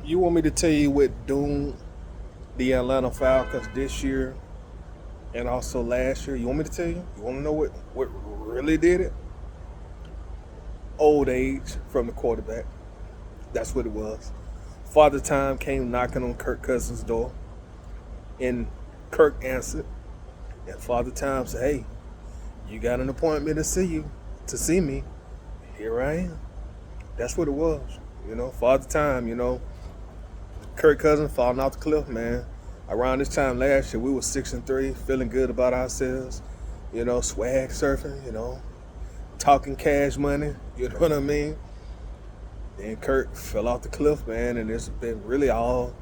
You want me to tell you what doomed the Atlanta Falcons this year and also last year? You want me to tell you? You want to know what really did it? Old age from the quarterback. That's what it was. Father Time came knocking on Kirk Cousins' door, and Kirk answered. And Father Time said, "Hey, you got an appointment to see me. Here I am." That's what it was. Father Time. Kirk Cousins falling off the cliff, man. Around this time last year, we were 6-3, feeling good about ourselves. Swag surfing. Talking cash money. You know what I mean? Then Kirk fell off the cliff, man, and it's been really all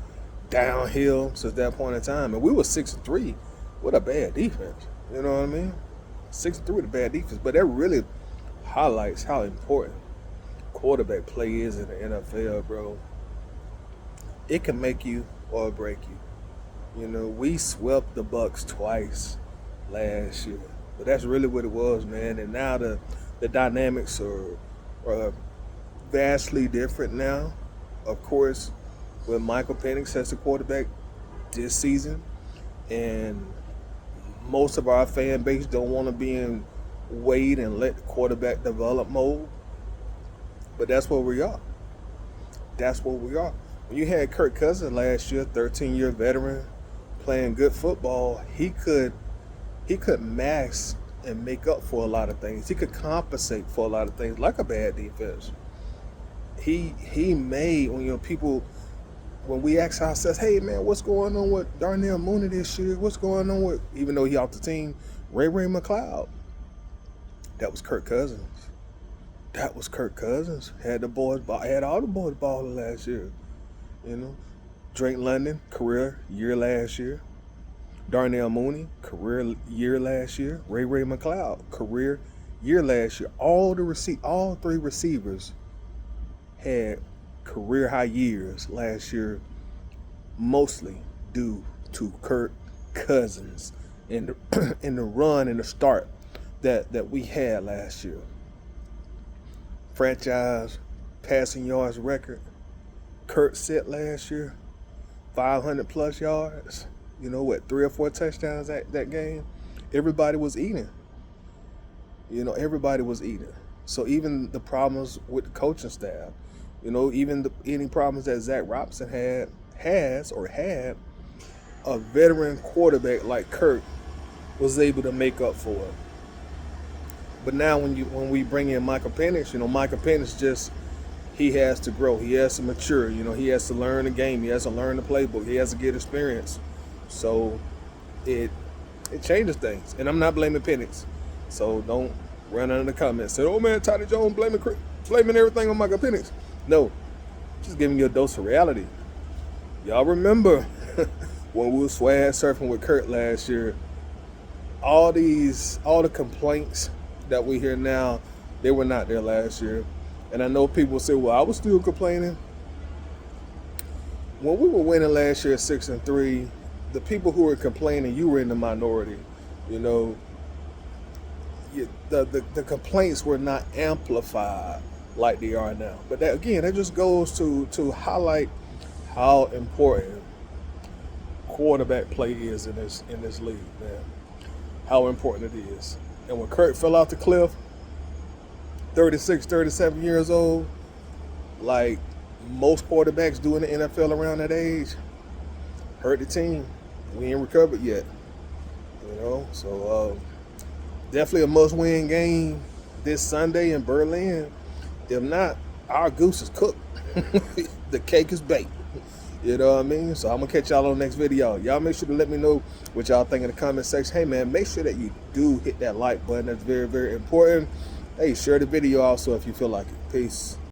downhill since that point in time. And we were 6-3 with a bad defense. You know what I mean? 6-3 with a bad defense, but that really highlights how important quarterback play is in the NFL, bro. It can make you or break you. We swept the Bucks twice last year, but that's really what it was, man. And now the dynamics are vastly different now. Of course, with Michael Penix as the quarterback this season, and most of our fan base don't want to be in wait and let the quarterback develop mode. But that's where we are. That's where we are. When you had Kirk Cousins last year, 13-year veteran, playing good football, he could mask and make up for a lot of things. He could compensate for a lot of things, like a bad defense. He made, when we ask ourselves, hey man, what's going on with Darnell Mooney this year? What's going on with, even though he off the team, Ray McLeod? That was Kirk Cousins. Had all the boys balling last year. Drake London, career year last year. Darnell Mooney, career year last year. Ray McLeod, career year last year. All three receivers had career high years last year, mostly due to Kirk Cousins in the run and the start that we had last year. Franchise passing yards record Kurt set last year, 500 plus yards. 3 or 4 touchdowns that game. Everybody was eating. Everybody was eating. So even the problems with the coaching staff, any problems that Zach Robinson had, a veteran quarterback like Kirk was able to make up for it. But now when we bring in Michael Penix, Michael Penix he has to grow. He has to mature. He has to learn the game. He has to learn the playbook. He has to get experience. So it changes things. And I'm not blaming Penix. So don't run under the comments. Say, oh man, Toddy Jones blaming everything on Michael Penix. No, just giving you a dose of reality. Y'all remember when we were swag surfing with Kurt last year, all the complaints that we hear now, they were not there last year. And I know people say, well, I was still complaining. When we were winning last year at 6-3, the people who were complaining, you were in the minority. The complaints were not amplified like they are now. But that just goes to highlight how important quarterback play is in this league, man. How important it is. And when Kurt fell off the cliff, 36, 37 years old, like most quarterbacks do in the NFL around that age, hurt the team. We ain't recovered yet. So definitely a must-win game this Sunday in Berlin. If not, our goose is cooked. The cake is baked. You know what I mean? So I'm going to catch y'all on the next video. Y'all make sure to let me know what y'all think in the comment section. Hey, man, make sure that you do hit that like button. That's very, very important. Hey, share the video also if you feel like it. Peace.